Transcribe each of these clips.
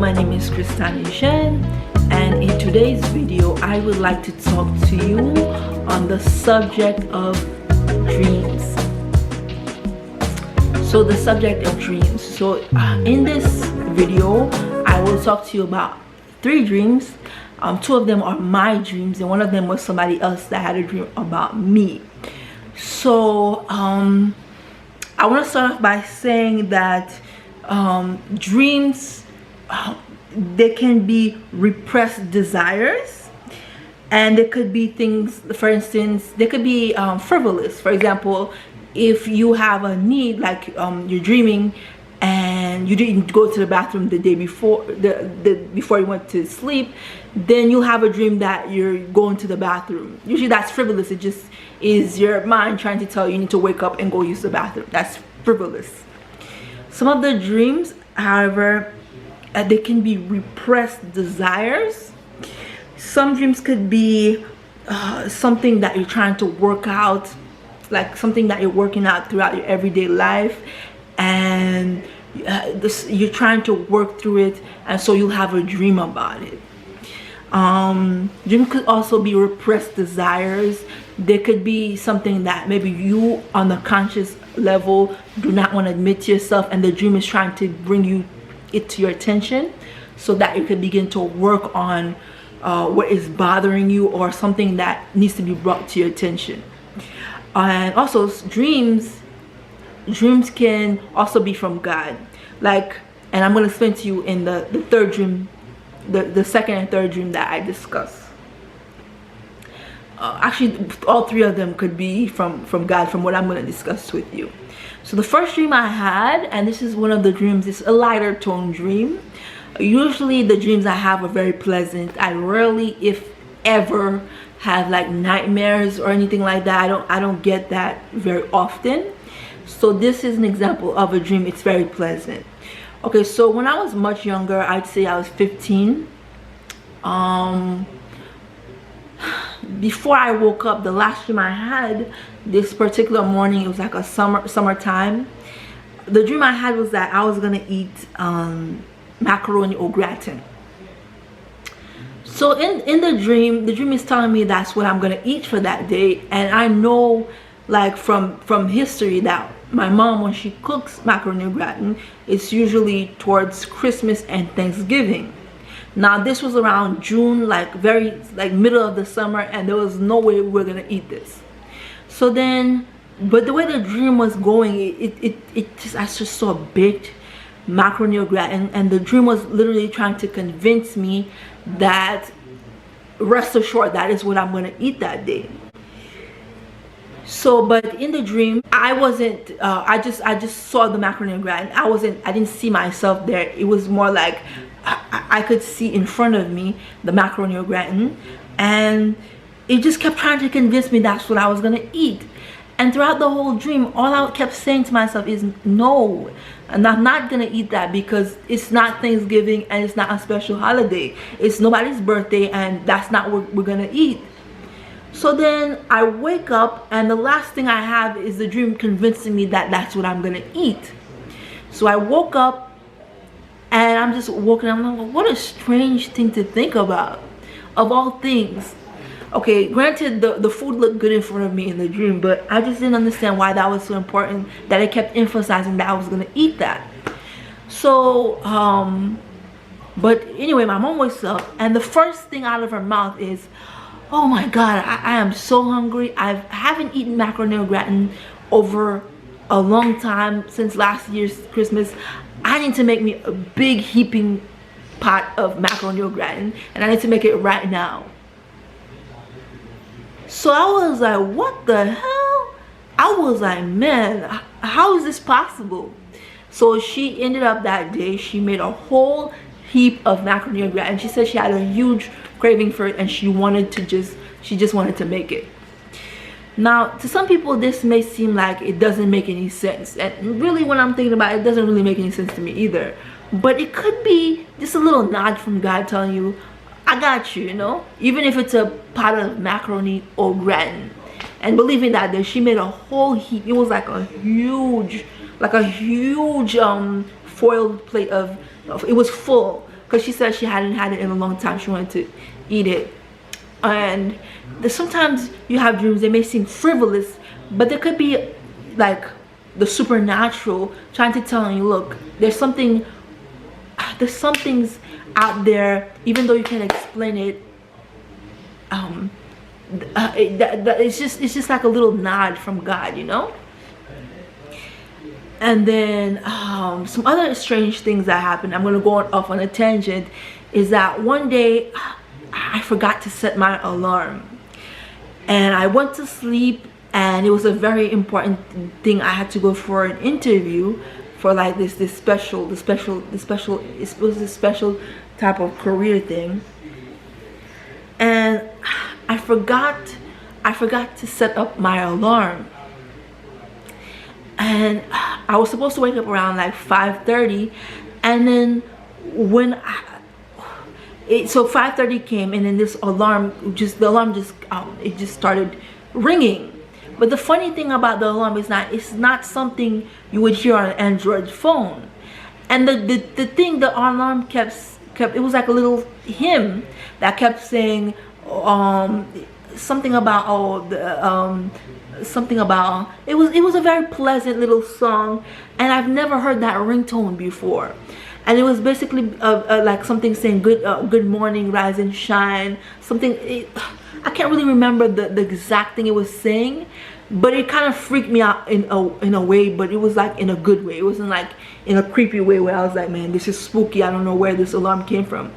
my name is Christine Shen, and in today's video I would like to talk to you on the subject of dreams. So the subject of dreams. So in this video I will talk to you about 3 dreams. 2 of them are my dreams and one of them was somebody else that had a dream about me. So I want to start off by saying that dreams, they can be repressed desires, and there could be things, for instance, they could be frivolous. For example, if you have a need, like you're dreaming and you didn't go to the bathroom the day before, before you went to sleep, then you'll have a dream that you're going to the bathroom. Usually that's frivolous. It just is your mind trying to tell you need to wake up and go use the bathroom. That's frivolous. Some of the dreams, however, they can be repressed desires. Some dreams could be something that you're trying to work out, like something that you're working out throughout your everyday life, and you're trying to work through it, and so you'll have a dream about it. Dream could also be repressed desires. There could be something that maybe you on the conscious level do not want to admit to yourself, and the dream is trying to bring it to your attention so that you can begin to work on what is bothering you or something that needs to be brought to your attention. And also dreams can also be from God, like, and I'm going to explain to you in the third dream, the second and third dream that I discussed. Actually, all 3 of them could be from God, from what I'm going to discuss with you. So the first dream I had, and this is one of the dreams, it's a lighter tone dream. Usually the dreams I have are very pleasant. I rarely, if ever, have like nightmares or anything like that. I don't get that very often. So this is an example of a dream. It's very pleasant. Okay, so when I was much younger, I'd say I was 15. Before I woke up, the last dream I had this particular morning, it was like a summertime. The dream I had was that I was gonna eat macaroni au gratin. So in the dream is telling me that's what I'm gonna eat for that day, and I know, like from history, that my mom, when she cooks macaroni au gratin, it's usually towards Christmas and Thanksgiving. Now this was around June, like middle of the summer, and there was no way we were gonna eat this. So then, but the way the dream was going, I just saw baked macaroni au gratin, and the dream was literally trying to convince me that, rest assured, that is what I'm gonna eat that day. So, but in the dream, I wasn't. I just saw the macaroni au gratin. I didn't see myself there. It was more like I could see in front of me the macaroni au gratin, and it just kept trying to convince me that's what I was gonna eat. And throughout the whole dream, all I kept saying to myself is, no, and I'm not gonna eat that, because it's not Thanksgiving and it's not a special holiday. It's nobody's birthday, and that's not what we're gonna eat. So then I wake up, and the last thing I have is the dream convincing me that that's what I'm gonna eat. So I woke up, and I'm just walking. I'm like, what a strange thing to think about, of all things. Okay, granted, the food looked good in front of me in the dream, but I just didn't understand why that was so important, that it kept emphasizing that I was gonna eat that. So but anyway, my mom wakes up, and the first thing out of her mouth is, oh my god, I am so hungry. I haven't eaten macaroni au gratin over a long time, since last year's Christmas. I need to make me a big heaping pot of macaroni au gratin, and I need to make it right now. So I was like, what the hell? I was like, man, how is this possible? So she ended up that day, she made a whole heap of macaroni au gratin. She said she had a huge craving for it, and she just wanted to make it. Now, to some people, this may seem like it doesn't make any sense, and really, when I'm thinking about it, it doesn't really make any sense to me either. But it could be just a little nod from God telling you, I got you, you know, even if it's a pot of macaroni au gratin. And believing that she made a whole heap. It was like a huge foiled plate of, it was full, because she said she hadn't had it in a long time. She wanted to eat it. And sometimes you have dreams, they may seem frivolous, but there could be like the supernatural trying to tell you, look, there's something's out there, even though you can't explain it. It's just like a little nod from God, you know. And then some other strange things that happened, I'm gonna go off on a tangent, is that one day I forgot to set my alarm, and I went to sleep, and it was a very important thing. I had to go for an interview for like this special type of career thing, and I forgot to set up my alarm. And I was supposed to wake up around like 5:30, and then when so 5:30 came, and then this alarm just started ringing. But the funny thing about the alarm is it's not something you would hear on an Android phone. And the alarm kept, it was like a little hymn that kept saying something about it was a very pleasant little song, and I've never heard that ringtone before. And it was basically like something saying good morning, rise and shine, something. I can't really remember the exact thing it was saying, but it kind of freaked me out in a way, but it was like in a good way. It wasn't like in a creepy way where I was like, man, this is spooky, I don't know where this alarm came from.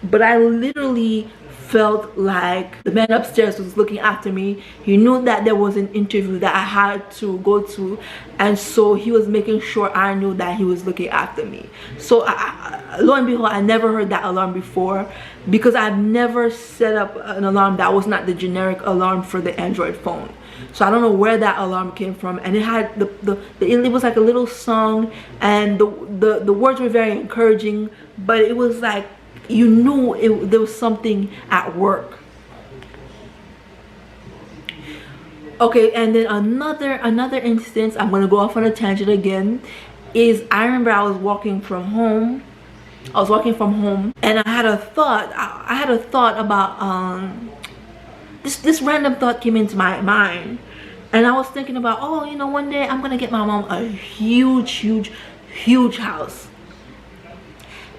But I literally felt like the man upstairs was looking after me. He knew that there was an interview that I had to go to, and so he was making sure I knew that he was looking after me. So lo and behold, I never heard that alarm before, because I've never set up an alarm that was not the generic alarm for the Android phone. So I don't know where that alarm came from, and it had it was like a little song, and the words were very encouraging, but it was like you knew there was something at work. Okay, and then another instance, I'm gonna go off on a tangent again, is I remember I was walking from home, and I had a thought about this random thought came into my mind, and I was thinking about, oh, you know, one day I'm gonna get my mom a huge house.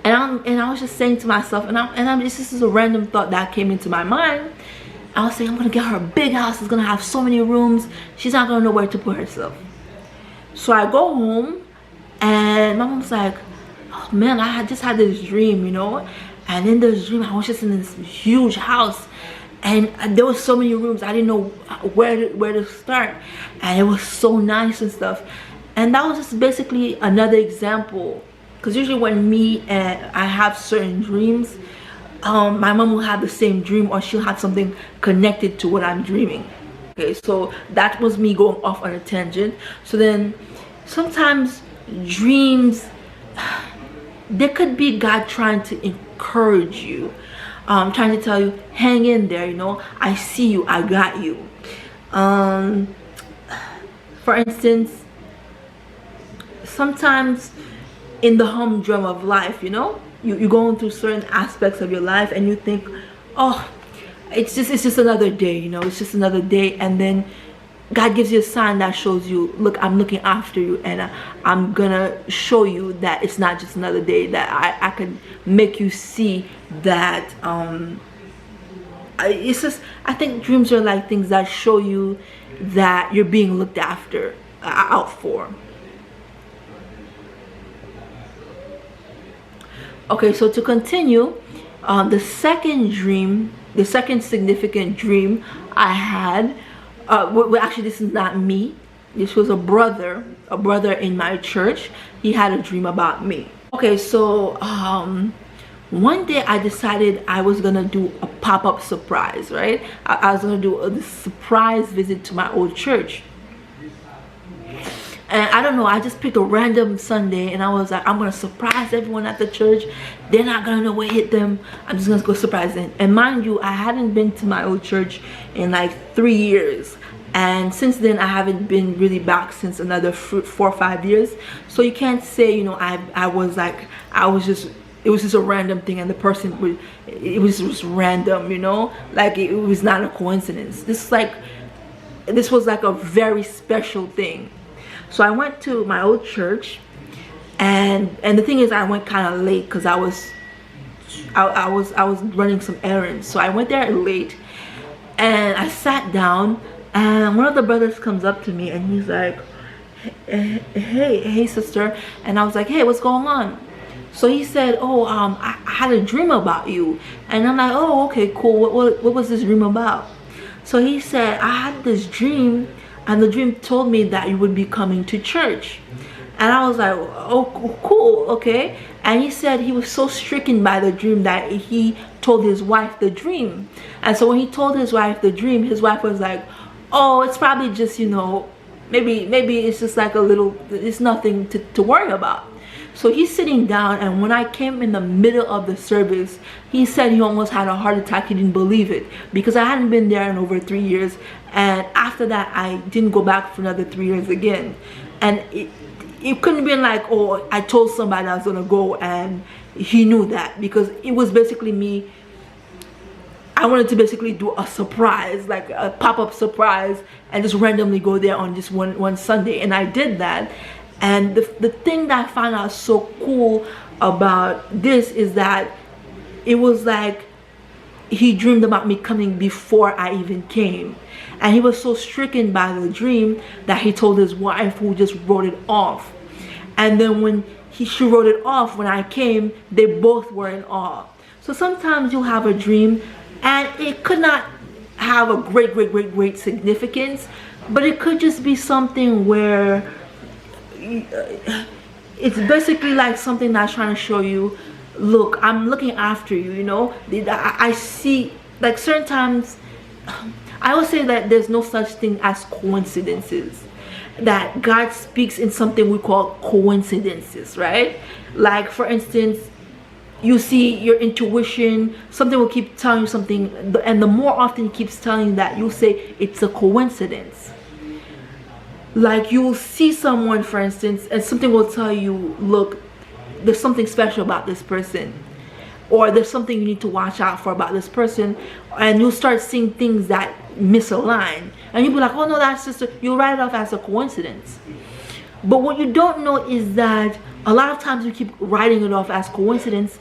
And I was just saying to myself, this is a random thought that came into my mind. I was saying, I'm gonna get her a big house. It's gonna have so many rooms. She's not gonna know where to put herself. So I go home, and my mom's like, oh man, I just had this dream, you know. And in this dream, I was just in this huge house, and there was so many rooms. I didn't know where to start, and it was so nice and stuff. And that was just basically another example. Because usually when I have certain dreams, my mom will have the same dream, or she'll have something connected to what I'm dreaming. Okay, so that was me going off on a tangent. So then sometimes dreams, there could be God trying to encourage you, trying to tell you, hang in there, you know, I see you, I got you. For instance, sometimes in the humdrum of life, you know, you're going through certain aspects of your life, and you think, oh, it's just another day, you know, it's just another day. And then God gives you a sign that shows you, look, I'm looking after you, and I'm gonna show you that it's not just another day, that I can make you see that it's just, I think dreams are like things that show you that you're being looked after, out for. Okay, so to continue, the second significant dream I had, well, actually this is not me, this was a brother in my church. He had a dream about me. Okay, so one day I decided I was gonna do a pop-up surprise, right? I was gonna do a surprise visit to my old church. And I don't know, I just picked a random Sunday, and I was like, I'm gonna surprise everyone at the church. They're not gonna know what hit them. I'm just gonna go surprise them. And mind you, I hadn't been to my old church in like 3 years, and since then I haven't been really back since another 4 or 5 years. So you can't say, you know, I was just it was just a random thing, and the person would, it was just random, you know, like it was not a coincidence. This was like a very special thing. So I went to my old church, and the thing is, I went kind of late because I was running some errands. So I went there late, and I sat down, and one of the brothers comes up to me, and he's like, hey sister. And I was like, hey, what's going on? So he said, oh, I had a dream about you. And I'm like, oh, okay, cool. What was this dream about? So he said, I had this dream, and the dream told me that you would be coming to church. And I was like, oh, cool, okay. And he said he was so stricken by the dream that he told his wife the dream. And so when he told his wife the dream, his wife was like, oh, it's probably just, you know, maybe it's just like a little, it's nothing to worry about. So he's sitting down, and when I came in the middle of the service, he said he almost had a heart attack. He didn't believe it, because I hadn't been there in over 3 years, and after that I didn't go back for another 3 years again. And it couldn't have been like, oh, I told somebody I was gonna go and he knew that, because it was basically me. I wanted to basically do a surprise, like a pop-up surprise, and just randomly go there on just one Sunday, and I did that. And the thing that I found out so cool about this is that it was like he dreamed about me coming before I even came, and he was so stricken by the dream that he told his wife, who just wrote it off. And then when she wrote it off, when I came, they both were in awe. So sometimes you'll have a dream, and it could not have a great significance, but it could just be something where it's basically like something that's trying to show you, look, I'm looking after you, you know. I see, like, certain times, I would say that there's no such thing as coincidences, that God speaks in something we call coincidences, right? Like, for instance, you see your intuition, something will keep telling you something, and the more often it keeps telling you that, you'll say it's a coincidence. Like, you will see someone, for instance, and something will tell you, look, there's something special about this person, or there's something you need to watch out for about this person, and you'll start seeing things that misalign, and you'll be like, oh no, that's just you'll write it off as a coincidence. But what you don't know is that a lot of times you keep writing it off as coincidence.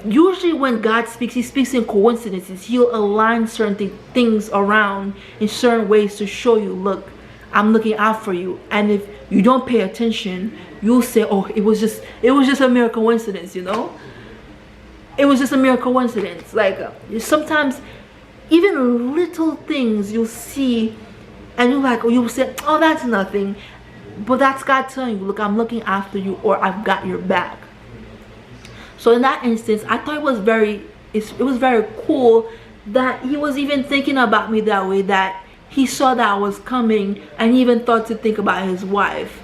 Usually when God speaks, he speaks in coincidences. He'll align certain things around in certain ways to show you, look, I'm looking out for you. And if you don't pay attention, you'll say, oh, it was just a mere coincidence, you know. It was just a mere coincidence. Like, sometimes even little things you'll see, and you're like, oh, you'll say, oh, that's nothing, but that's God telling you, look, I'm looking after you, or I've got your back. So in that instance, I thought it was very cool that he was even thinking about me that way, that he saw that I was coming, and he even thought to think about his wife.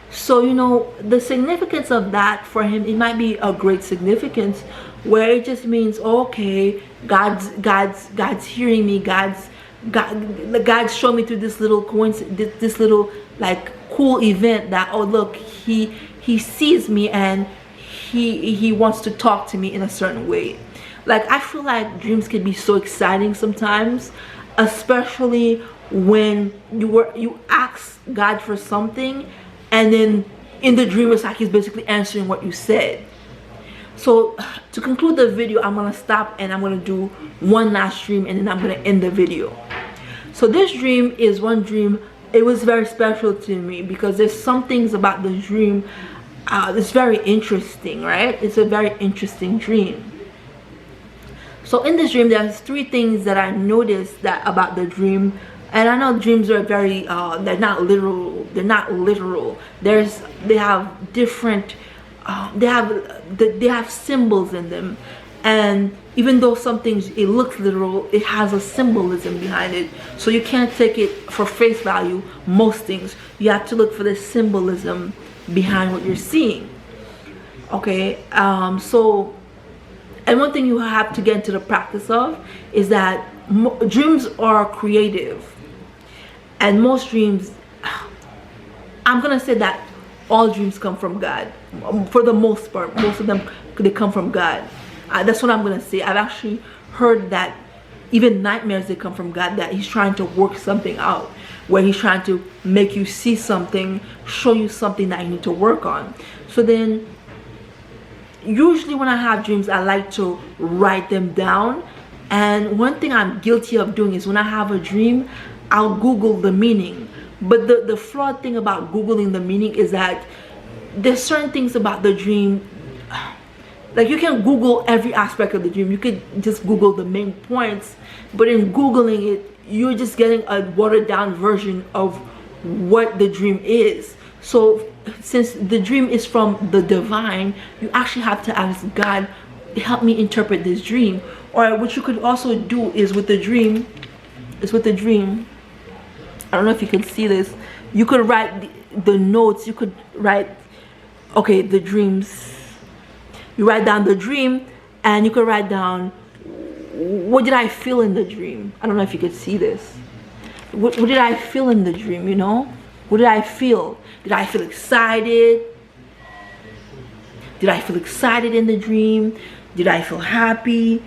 So, you know, the significance of that for him, it might be a great significance, where it just means, okay, God's hearing me, God's showing me through this little coincidence, this little like cool event, that, oh look, he sees me, and he wants to talk to me in a certain way. Like, I feel like dreams can be so exciting sometimes, especially when you ask God for something, and then in the dream it's like he's basically answering what you said. So to conclude the video, I'm gonna stop and I'm gonna do one last dream, and then I'm gonna end the video. So this dream is one dream. It was very special to me because there's some things about the dream that's very interesting, right? It's a very interesting dream. So in this dream, there's 3 things that I noticed about the dream. And I know dreams are very they're not literal. They have different they have symbols in them, and even though some things it looks literal, it has a symbolism behind it. So you can't take it for face value. Most things you have to look for the symbolism behind what you're seeing. Okay, so, and one thing you have to get into the practice of is that dreams are creative, and most dreams, I'm gonna say that all dreams come from God for the most part. Most of them they come from God. That's what I'm gonna say. I've actually heard that even nightmares, they come from God, that he's trying to work something out, where he's trying to make you see something, show you something that you need to work on. So then usually when I have dreams, I like to write them down. And one thing I'm guilty of doing is when I have a dream, I'll Google the meaning. But the flawed thing about Googling the meaning is that there's certain things about the dream, like you can Google every aspect of the dream. You could just Google the main points, but in Googling it, you're just getting a watered down version of what the dream is. So since the dream is from the divine, you actually have to ask God, help me interpret this dream. Or what you could also do is with the dream, I don't know if you can see this, you could write the notes. You could write, okay, the dreams, you write down the dream, and you could write down, what did I feel in the dream? I don't know if you could see this. What did I feel in the dream, you know? What did I feel? Did I feel excited? Did I feel excited in the dream? Did I feel happy?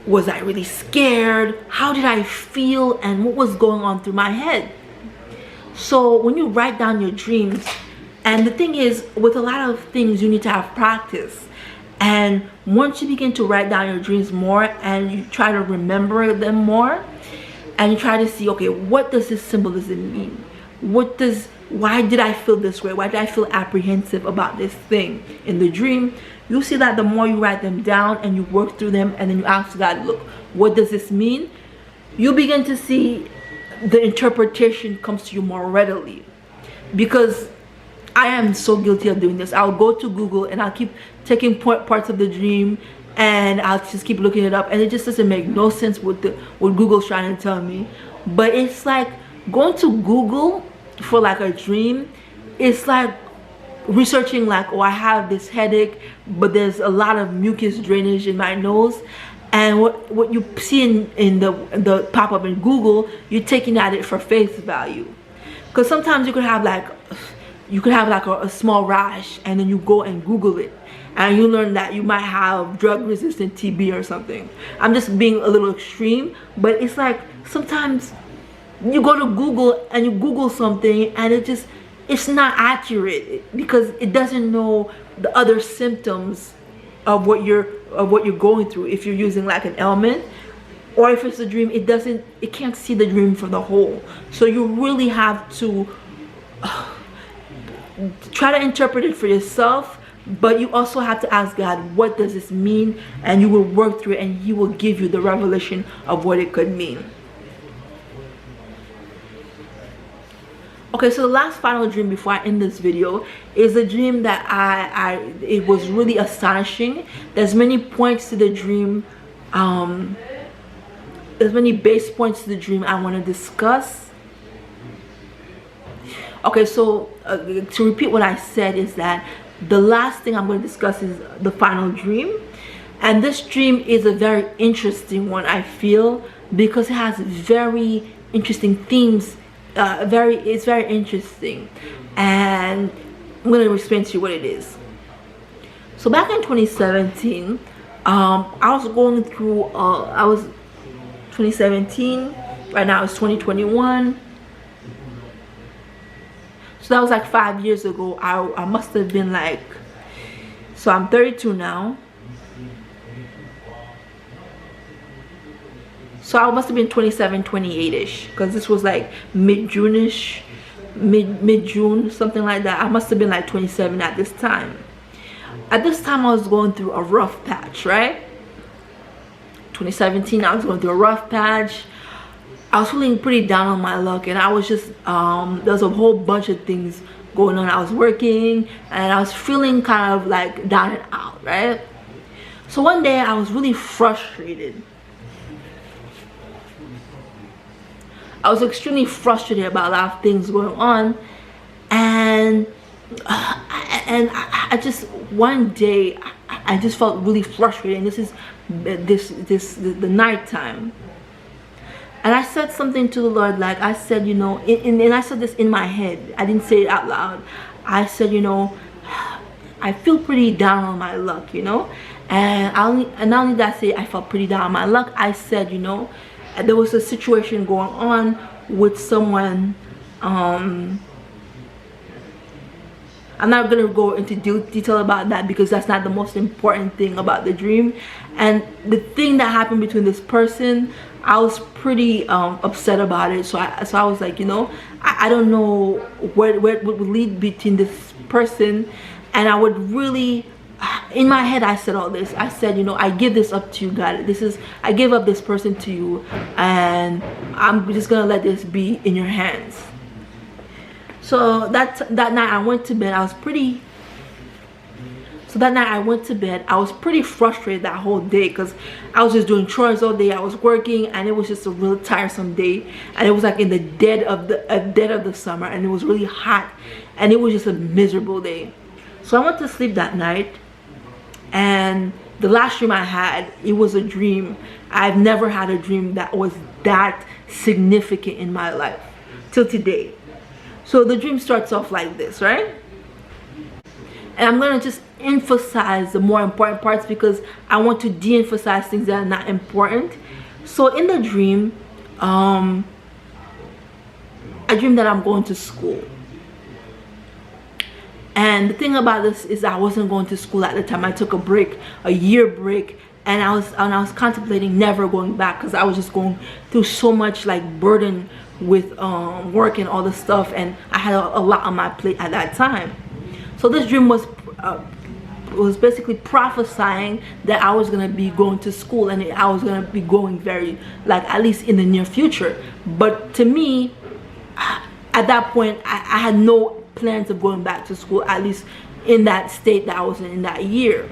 Was I really scared? How did I feel, and what was going on through my head? So when you write down your dreams, and the thing is, with a lot of things, you need to have practice. And once you begin to write down your dreams more, and you try to remember them more, and you try to see, okay, what does this symbolism mean? Why did I feel this way? Why did I feel apprehensive about this thing in the dream? You see that the more you write them down and you work through them, and then you ask God, look, what does this mean? You begin to see the interpretation comes to you more readily. Because I am so guilty of doing this. I'll go to Google and I'll keep taking parts of the dream, and I'll just keep looking it up, and it just doesn't make no sense what Google's trying to tell me. But it's like going to Google for like a dream, it's like researching like, oh, I have this headache, but there's a lot of mucus drainage in my nose. And what you see in the pop-up in Google, you're taking at it for face value. Because sometimes you could have like a small rash, and then you go and Google it, and you learn that you might have drug-resistant TB or something. I'm just being a little extreme, but it's like sometimes you go to Google and you Google something, and it's not accurate because it doesn't know the other symptoms of what you're going through. If you're using like an ailment, or if it's a dream, it can't see the dream for the whole. So you really have to try to interpret it for yourself, but you also have to ask God, what does this mean? And you will work through it, and he will give you the revelation of what it could mean. Okay, so the last final dream before I end this video is a dream that it was really astonishing. There's many points to the dream. There's many base points to the dream I want to discuss. Okay, so to repeat what I said is that the last thing I'm going to discuss is the final dream. And this dream is a very interesting one, I feel, because it has very interesting themes. It's very interesting, and I'm going to explain to you what it is. So back in 2017, I was going through, 2017, right now it's 2021. So that was like 5 years ago. I must have been like, so I'm 32 now. So I must have been 27, 28-ish, because this was like mid-June-ish, mid-June, something like that. I must have been like 27 at this time. At this time, I was going through a rough patch, right? 2017, I was going through a rough patch. I was feeling pretty down on my luck, and I was just, there's a whole bunch of things going on. I was working, and I was feeling kind of like down and out, right? So one day, I was really frustrated. I was extremely frustrated about a lot of things going on, and I just, one day I just felt really frustrated. And this is the night time, and I said something to the Lord, like I said, you know, and I said this in my head. I didn't say it out loud. I said, you know, I feel pretty down on my luck, you know. And not only that, say I felt pretty down on my luck, I said, you know, there was a situation going on with someone. I'm not gonna go into detail about that because that's not the most important thing about the dream. And the thing that happened between this person, I was pretty upset about it. So I was like, you know, I don't know where it would lead between this person. And I would really, in my head, I said all this. I said, you know, I give this up to you, God. I give up this person to you, and I'm just gonna let this be in your hands. So that night I went to bed. I was pretty frustrated that whole day because I was just doing chores all day. I was working, and it was just a really tiresome day. And it was like in the dead of the summer, and it was really hot, and it was just a miserable day. So I went to sleep that night, and the last dream I had, it was a dream. I've never had a dream that was that significant in my life till today. So the dream starts off like this, right? And I'm gonna just emphasize the more important parts because I want to de-emphasize things that are not important. So in the dream, I dreamed that I'm going to school. And the thing about this is I wasn't going to school at the time. I took a break, a year break, and I was contemplating never going back because I was just going through so much like burden with work and all this stuff, and I had a lot on my plate at that time. So this dream was basically prophesying that I was gonna be going to school, and I was gonna be going very, like, at least in the near future. But to me, at that point, I had no plans of going back to school, at least in that state that I was in that year.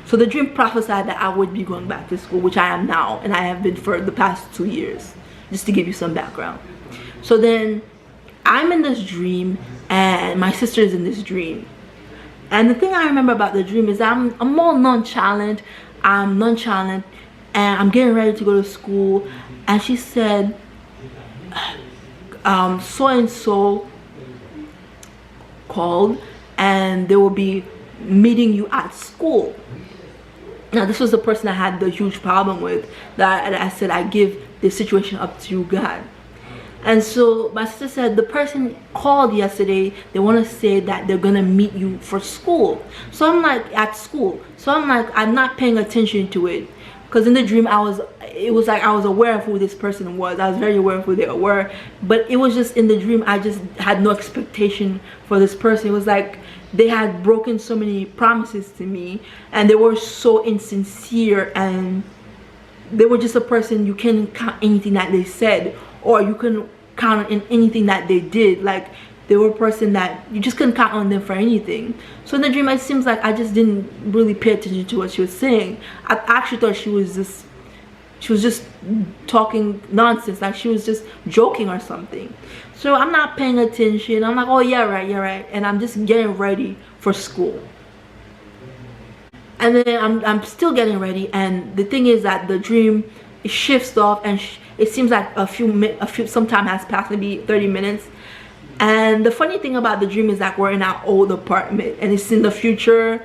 So the dream prophesied that I would be going back to school, which I am now, and I have been for the past 2 years, just to give you some background. So then I'm in this dream, and my sister is in this dream. And the thing I remember about the dream is I'm more nonchalant. I'm nonchalant, and I'm getting ready to go to school. And she said, so and so called, and they will be meeting you at school. Now this was the person I had the huge problem with, that I said I give this situation up to you, God. And so my sister said the person called yesterday, they want to say that they're gonna meet you for school. So I'm like, at school. So I'm like, I'm not paying attention to it, because in the dream it was like I was aware of who this person was. I was very aware of who they were, but it was just in the dream I just had no expectation for this person. It was like they had broken so many promises to me, and they were so insincere, and they were just a person you can't count anything that they said, or you couldn't count on anything that they did. Like, they were a person that you just couldn't count on them for anything. So in the dream, it seems like I just didn't really pay attention to what she was saying. I actually thought she was just talking nonsense, like she was just joking or something. So I'm not paying attention. I'm like, oh yeah, right, you're right, and I'm just getting ready for school. And then I'm still getting ready, and the thing is that the dream, it shifts off, and it seems like some time has passed, maybe 30 minutes. And the funny thing about the dream is that we're in our old apartment, and it's in the future,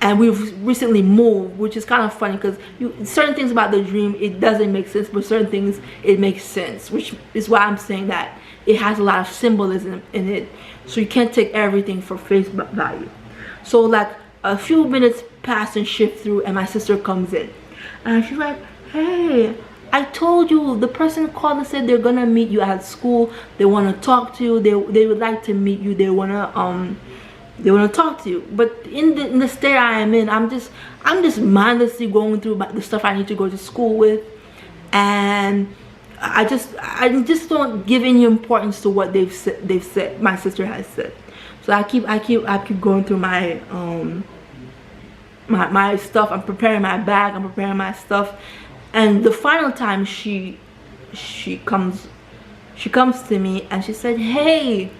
and we've recently moved, which is kind of funny because certain things about the dream, it doesn't make sense, but certain things it makes sense, which is why I'm saying that it has a lot of symbolism in it, so you can't take everything for face value. So like a few minutes pass and shift through, and my sister comes in, and she's like, hey, I told you, the person called and said they're gonna meet you at school. They want to talk to you. They would like to meet you. They wanna talk to you. But in the state I am in, I'm just mindlessly going through the stuff I need to go to school with, and I just don't give any importance to what they've said. My sister has said. So I keep going through my my stuff. I'm preparing my bag. I'm preparing my stuff. And the final time she comes to me, and she said, hey,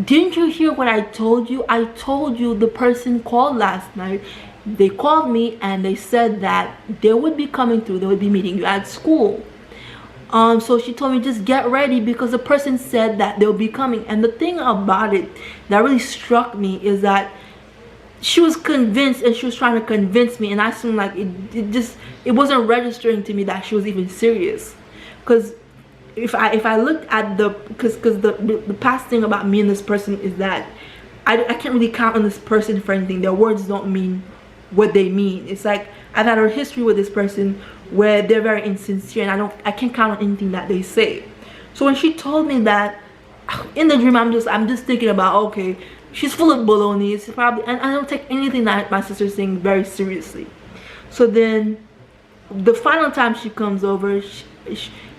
didn't you hear what I told you? I told you the person called last night. They called me, and they said that they would be coming through. They would be meeting you at school. So she told me, just get ready, because the person said that they'll be coming. And the thing about it that really struck me is that she was convinced, and she was trying to convince me, and I seemed like it wasn't registering to me that she was even serious. Because if I looked at because the past thing about me and this person is that I can't really count on this person for anything. Their words don't mean what they mean. It's like I've had a history with this person where they're very insincere, and I can't count on anything that they say. So when she told me that, in the dream, I'm just thinking about, okay, she's full of baloney. It's probably, and I don't take anything that my sister's saying very seriously. So then the final time she comes over,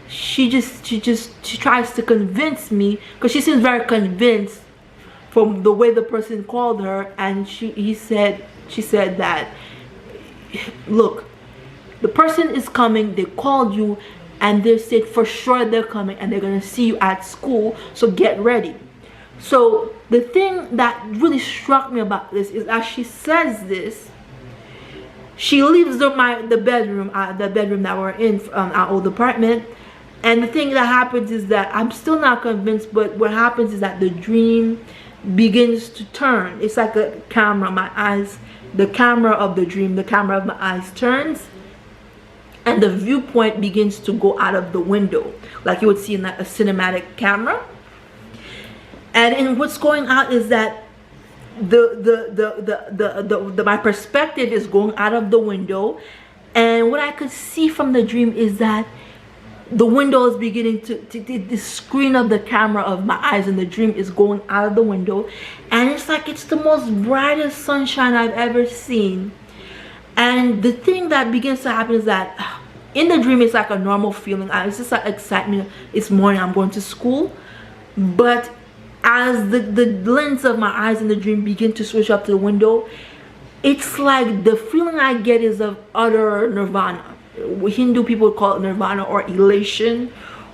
she tries to convince me, because she seems very convinced from the way the person called her, and she said that, look, the person is coming, they called you, and they said for sure they're coming, and they're gonna see you at school, so get ready. So the thing that really struck me about this is, as she says this, she leaves the bedroom that we're in, our old apartment. And the thing that happens is that I'm still not convinced, but what happens is that the dream begins to turn. It's like a camera. The camera of the dream, the camera of my eyes turns, and the viewpoint begins to go out of the window, like you would see in like a cinematic camera. And what's going on is that my perspective is going out of the window, and what I could see from the dream is that the window is beginning the screen of the camera of my eyes in the dream is going out of the window, and it's like it's the most brightest sunshine I've ever seen. And the thing that begins to happen is that in the dream, it's like a normal feeling. It's just like excitement. It's morning, I'm going to school. But as the lens of my eyes in the dream begin to switch up to the window, it's like the feeling I get is of utter nirvana. Hindu people would call it nirvana, or elation,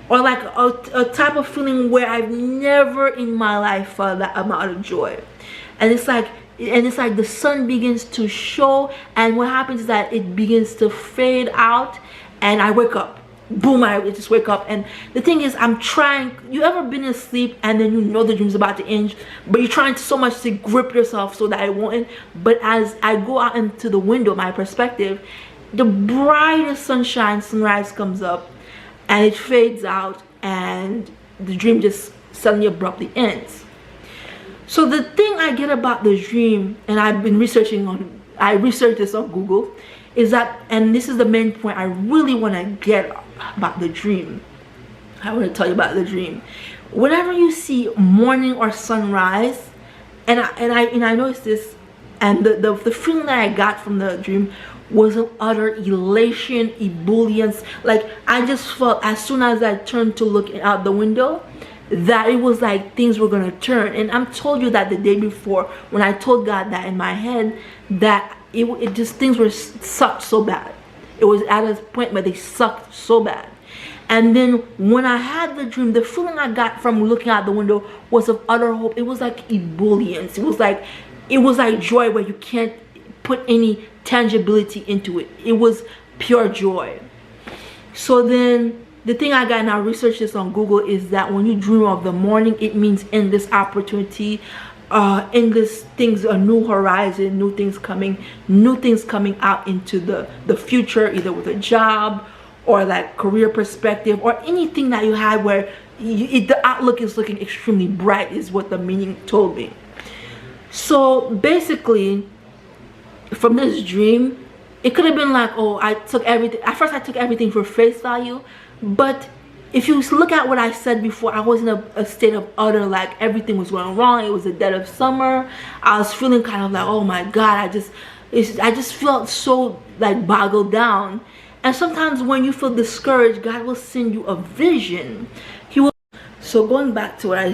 or like a type of feeling where I've never in my life felt that amount of joy. And it's like the sun begins to show, and what happens is that it begins to fade out, and I wake up. Boom, I just wake up. And the thing is, I'm trying, you ever been asleep and then you know the dream's about to end, but you're trying so much to grip yourself so that it won't end? But as I go out into the window, my perspective, the brightest sunrise comes up, and it fades out, and the dream just suddenly abruptly ends. So the thing I get about the dream, and I've been I researched this on Google, is that, and this is the main point I really want to get about the dream. I want to tell you about the dream. Whenever you see morning or sunrise, and I noticed this, and the feeling that I got from the dream was an utter elation, ebullience. Like I just felt as soon as I turned to look out the window, that it was like things were gonna turn. And I'm told you that the day before, when I told God that in my head, that it just, things were sucked so bad. It was at a point where they sucked so bad. And then when I had the dream, the feeling I got from looking out the window was of utter hope. It was like ebullience. It was like joy where you can't put any tangibility into it. It was pure joy. So then the thing I got, and I researched this on Google, is that when you dream of the morning, it means endless opportunity, endless things, a new horizon, new things coming out into the future, either with a job or like career perspective, or anything that you had where the outlook is looking extremely bright, is what the meaning told me. So basically, from this dream, it could have been like, oh, I took everything. At first I took everything for face value, but if you look at what I said before, I was in a state of utter, like everything was going wrong. It was the dead of summer. I was feeling kind of like, oh my God, I just felt so like boggled down. And sometimes when you feel discouraged, God will send you a vision. He will. So going back to what I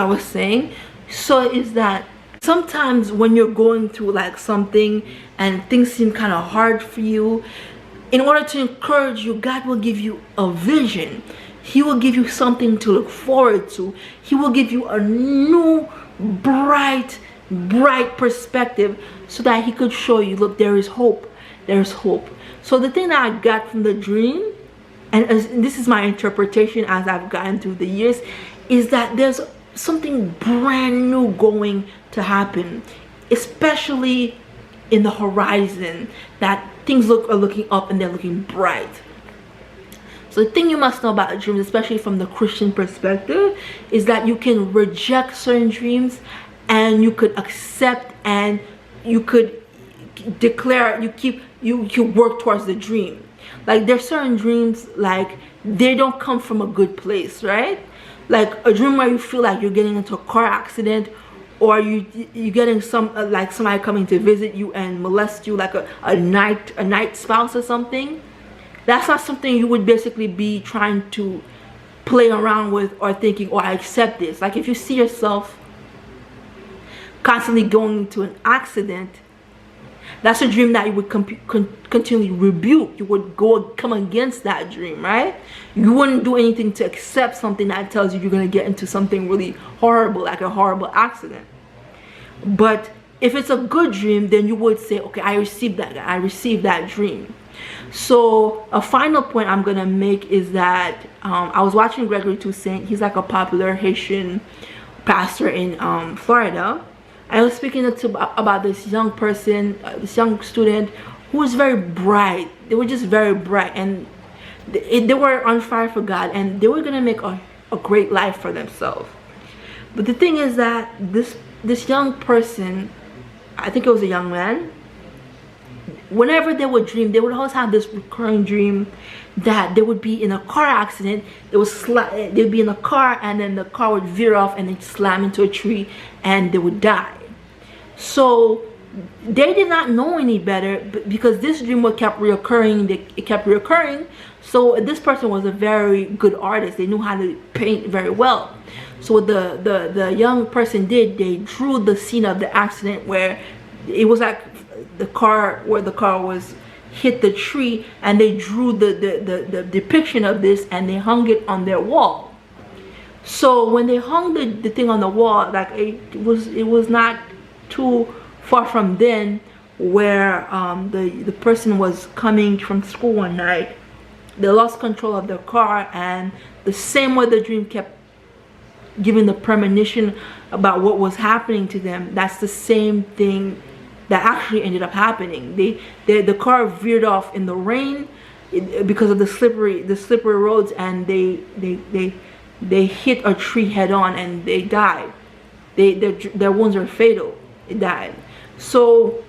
was saying, so is that sometimes when you're going through like something and things seem kind of hard for you, in order to encourage you, God will give you a vision. He will give you something to look forward to. He will give you a new, bright perspective, so that he could show you, look, there is hope. There is hope. So the thing that I got from the dream, and this is my interpretation as I've gotten through the years, is that there's something brand new going to happen. especially in the horizon, that things are looking up and they're looking bright. So the thing you must know about dreams, especially from the Christian perspective, is that you can reject certain dreams and you could accept, and you could declare, you work towards the dream. Like there's certain dreams, like they don't come from a good place, right? Like a dream where you feel like you're getting into a car accident, or you getting like somebody coming to visit you and molest you, like a night spouse or something. That's not something you would basically be trying to play around with or thinking, oh, I accept this. Like if you see yourself constantly going into an accident, that's a dream that you would continually rebuke. You would come against that dream, right? You wouldn't do anything to accept something that tells you you're going to get into something really horrible, like a horrible accident. But if it's a good dream, then you would say, okay, I received that dream. So a final point I'm going to make is that I was watching Gregory Toussaint. He's like a popular Haitian pastor in Florida. I was speaking about this young person, this young student who was very bright. They were just very bright, and they were on fire for God, and they were going to make a great life for themselves. But the thing is that this young person, I think it was a young man, whenever they would dream, they would always have this recurring dream that they would be in a car accident. They'd be in a car, and then the car would veer off and they'd slam into a tree and they would die. So they did not know any better, because this dream kept reoccurring. It kept reoccurring. So this person was a very good artist. They knew how to paint very well. So what the young person did, they drew the scene of the accident where it was like the car was hit the tree, and they drew the depiction of this, and they hung it on their wall. So when they hung the thing on the wall, like it was not too far from then, where the person was coming from school one night. They lost control of their car, and the same way the dream kept giving the premonition about what was happening to them, that's the same thing that actually ended up happening. The car veered off in the rain because of the slippery roads, and they hit a tree head on, and they died. Their wounds were fatal. They died. So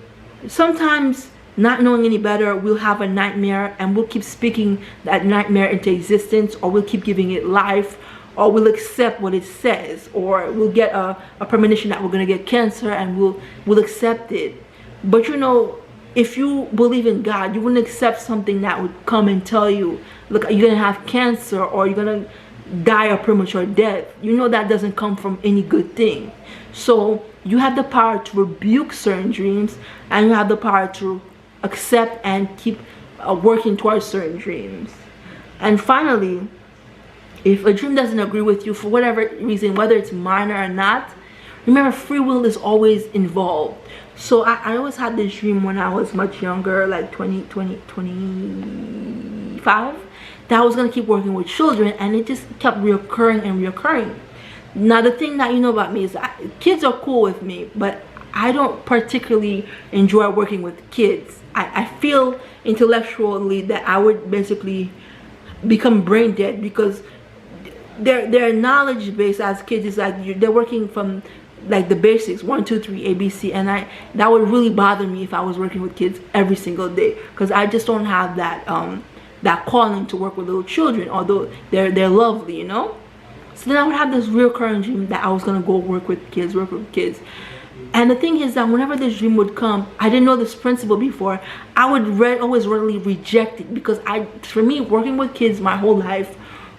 sometimes, not knowing any better, we'll have a nightmare, and we'll keep speaking that nightmare into existence, or we'll keep giving it life, or we'll accept what it says, or we'll get a premonition that we're going to get cancer, and we'll accept it. But you know, if you believe in God, you wouldn't accept something that would come and tell you, look, you're going to have cancer, or you're going to die a premature death. You know that doesn't come from any good thing. So you have the power to rebuke certain dreams, and you have the power to accept and keep working towards certain dreams. And finally, if a dream doesn't agree with you for whatever reason, whether it's minor or not, remember, free will is always involved. So I always had this dream when I was much younger, like 25, that I was going to keep working with children, and it just kept reoccurring and reoccurring. Now the thing that you know about me is kids are cool with me, but I don't particularly enjoy working with kids. I feel intellectually that I would basically become brain dead, because their knowledge base as kids is like they're working from like the basics, 1 2 3 ABC, and that would really bother me if I was working with kids every single day, because I just don't have that that calling to work with little children, although they're lovely, you know. So then I would have this recurring dream that I was gonna go work with kids. And the thing is that whenever this dream would come, I didn't know this principle before. I would always readily reject it, because for me, working with kids my whole life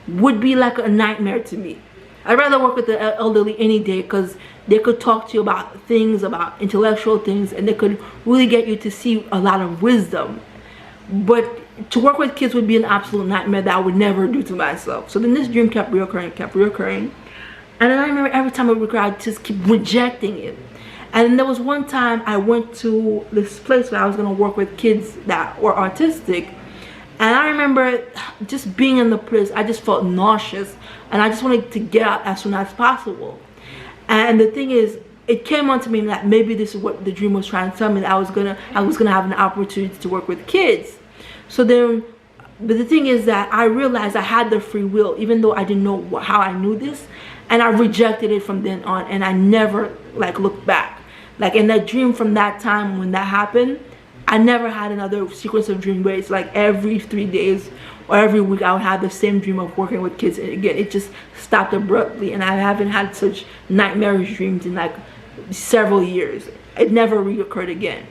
would be like a nightmare to me. I'd rather work with the elderly any day, because they could talk to you about things, about intellectual things, and they could really get you to see a lot of wisdom. But to work with kids would be an absolute nightmare that I would never do to myself. So then this dream kept reoccurring. And then I remember every time it recurred, I'd just keep rejecting it. And then there was one time I went to this place where I was going to work with kids that were autistic. And I remember just being in the place, I just felt nauseous, and I just wanted to get out as soon as possible. And the thing is, it came onto me that maybe this is what the dream was trying to tell me, that I was gonna have an opportunity to work with kids. So then, but the thing is that I realized I had the free will, even though I didn't know how I knew this, and I rejected it from then on, and I never like looked back. Like in that dream, from that time when that happened, I never had another sequence of dream where it's like every 3 days or every week I would have the same dream of working with kids. And again, it just stopped abruptly, and I haven't had such nightmarish dreams in like several years. It never reoccurred again.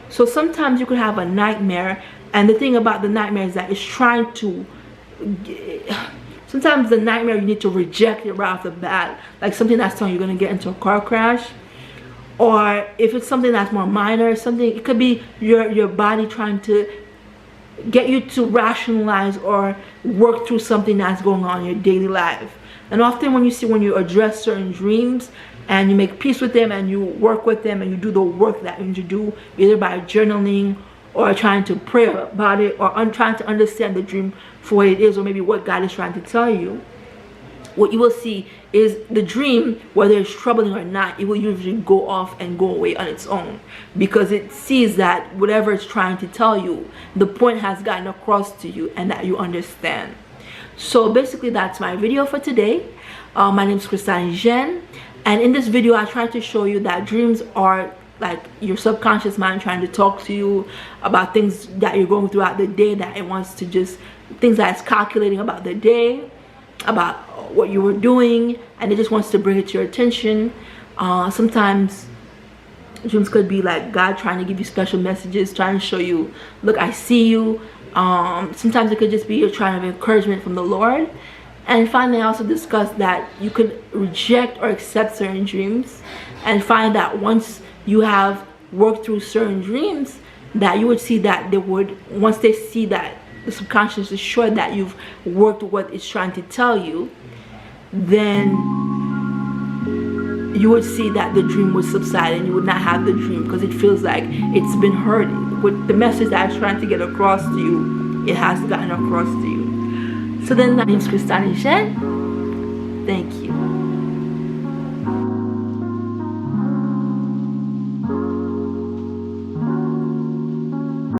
So sometimes you could have a nightmare, and the thing about the nightmare is that it's trying to, sometimes the nightmare, you need to reject it right off the bat, like something that's telling you you're going to get into a car crash. Or if it's something that's more minor, something, it could be your body trying to get you to rationalize or work through something that's going on in your daily life. And often when you address certain dreams and you make peace with them and you work with them and you do the work that you need to do, either by journaling or trying to pray about it, or trying to understand the dream for what it is, or maybe what God is trying to tell you, what you will see is the dream, whether it's troubling or not, it will usually go off and go away on its own, because it sees that whatever it's trying to tell you, the point has gotten across to you and that you understand. So basically that's my video for today. My name is Christine Jen, and in this video I try to show you that dreams are like your subconscious mind trying to talk to you about things that you're going throughout the day, that it wants to just, things that it's calculating about the day, about what you were doing, and it just wants to bring it to your attention. Sometimes dreams could be like God trying to give you special messages, trying to show you, look, I see you. Sometimes it could just be a trying of encouragement from the Lord. And finally, I also discussed that you could reject or accept certain dreams, and find that once you have worked through certain dreams, that you would see that they would, once they see that the subconscious is sure that you've worked what it's trying to tell you, then you would see that the dream would subside and you would not have the dream, because it feels like it's been heard. With the message that it's trying to get across to you, it has gotten across to you. So then, my name is Christine Jen. Thank you.